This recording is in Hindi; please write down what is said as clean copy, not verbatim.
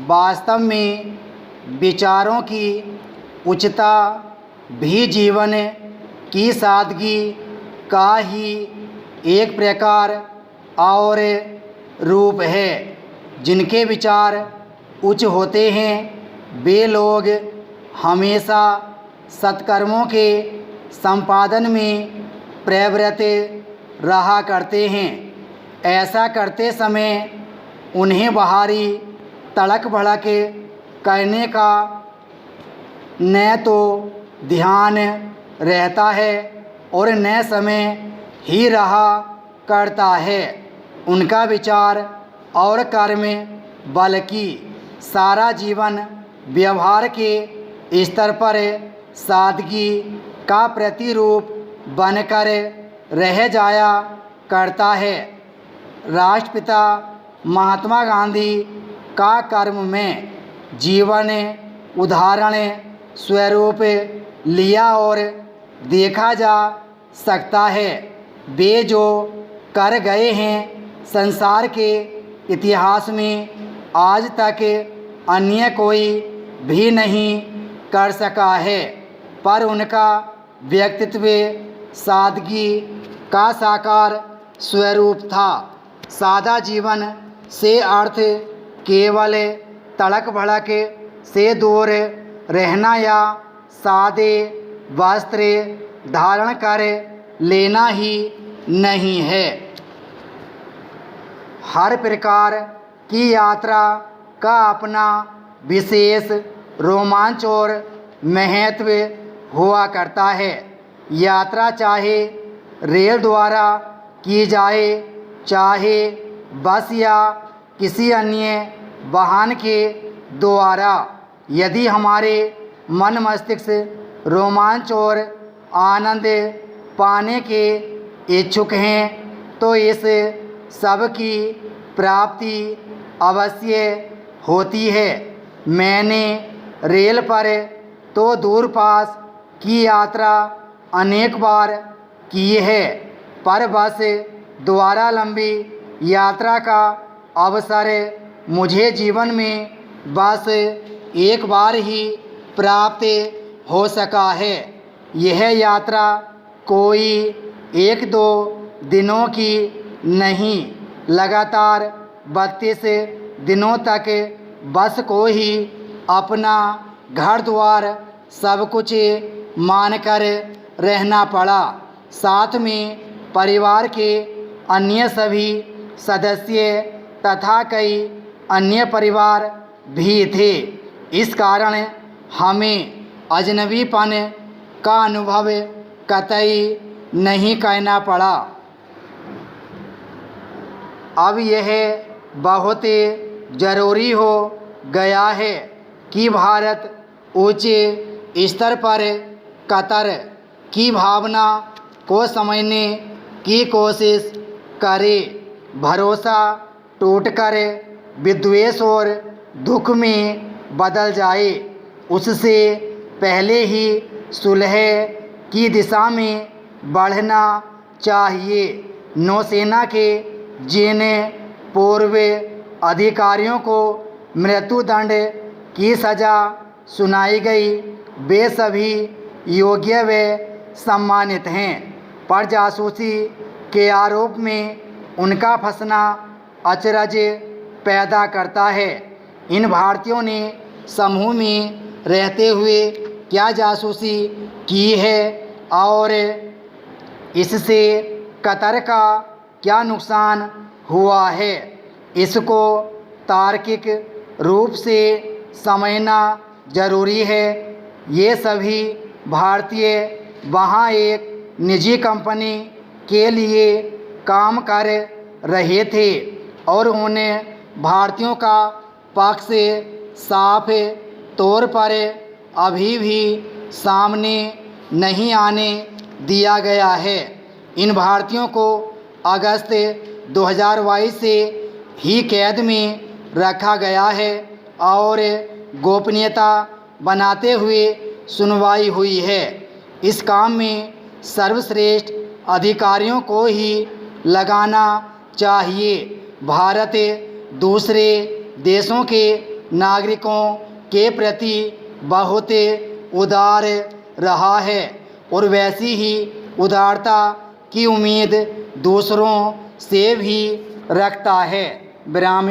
वास्तव में विचारों की उच्चता भी जीवन की सादगी का ही एक प्रकार और रूप है। जिनके विचार उच्च होते हैं वे लोग हमेशा सत्कर्मों के संपादन में प्रवृत्त रहा करते हैं। ऐसा करते समय उन्हें बाहरी तड़क भड़क करने का न तो ध्यान रहता है और न समय ही रहा करता है। उनका विचार और कर्म बल्कि सारा जीवन व्यवहार के स्तर पर सादगी का प्रतिरूप बनकर रह जाया करता है। राष्ट्रपिता महात्मा गांधी का कर्म में जीवन उदाहरण स्वरूप लिया और देखा जा सकता है। वे जो कर गए हैं संसार के इतिहास में आज तक अन्य कोई भी नहीं कर सका है। पर उनका व्यक्तित्व सादगी का साकार स्वरूप था। सादा जीवन से अर्थ केवल तड़क भड़क से दूर रहना या सादे वस्त्र धारण कर लेना ही नहीं है। हर प्रकार की यात्रा का अपना विशेष रोमांच और महत्व हुआ करता है। यात्रा चाहे रेल द्वारा की जाए, चाहे बस या किसी अन्य वाहन के द्वारा, यदि हमारे मन मस्तिष्क रोमांच और आनंद पाने के इच्छुक हैं तो इस सब की प्राप्ति अवश्य होती है। मैंने रेल पर तो दूर पास की यात्रा अनेक बार की है, पर बस द्वारा लंबी यात्रा का अवसर मुझे जीवन में बस एक बार ही प्राप्त हो सका है। यह यात्रा कोई एक दो दिनों की नहीं, लगातार 32 दिनों तक बस को ही अपना घर द्वार सब कुछ मानकर रहना पड़ा। साथ में परिवार के अन्य सभी सदस्य तथा कई अन्य परिवार भी थे। इस कारण हमें अजनबीपन का अनुभव कतई नहीं करना पड़ा। अब यह बहुत ज़रूरी हो गया है कि भारत उच्च स्तर पर कतर की भावना को समझने की कोशिश करे। भरोसा टूटकर विद्वेष और दुख में बदल जाए, उससे पहले ही सुलह की दिशा में बढ़ना चाहिए। नौसेना के जिन पूर्व अधिकारियों को मृत्युदंड की सज़ा सुनाई गई वे सभी योग्य व सम्मानित हैं, पर जासूसी के आरोप में उनका फंसना अचरज पैदा करता है। इन भारतीयों ने समूह में रहते हुए क्या जासूसी की है और इससे कतर का क्या नुकसान हुआ है, इसको तार्किक रूप से समझना ज़रूरी है। ये सभी भारतीय वहाँ एक निजी कंपनी के लिए काम कर रहे थे और उन्हें भारतीयों का पक्ष साफ तौर पर अभी भी सामने नहीं आने दिया गया है। इन भारतीयों को अगस्त 2022 से ही कैद में रखा गया है और गोपनीयता बनाते हुए सुनवाई हुई है। इस काम में सर्वश्रेष्ठ अधिकारियों को ही लगाना चाहिए। भारत दूसरे देशों के नागरिकों के प्रति बहुत उदार रहा है और वैसी ही उदारता की उम्मीद दूसरों से भी रखता है। विराम।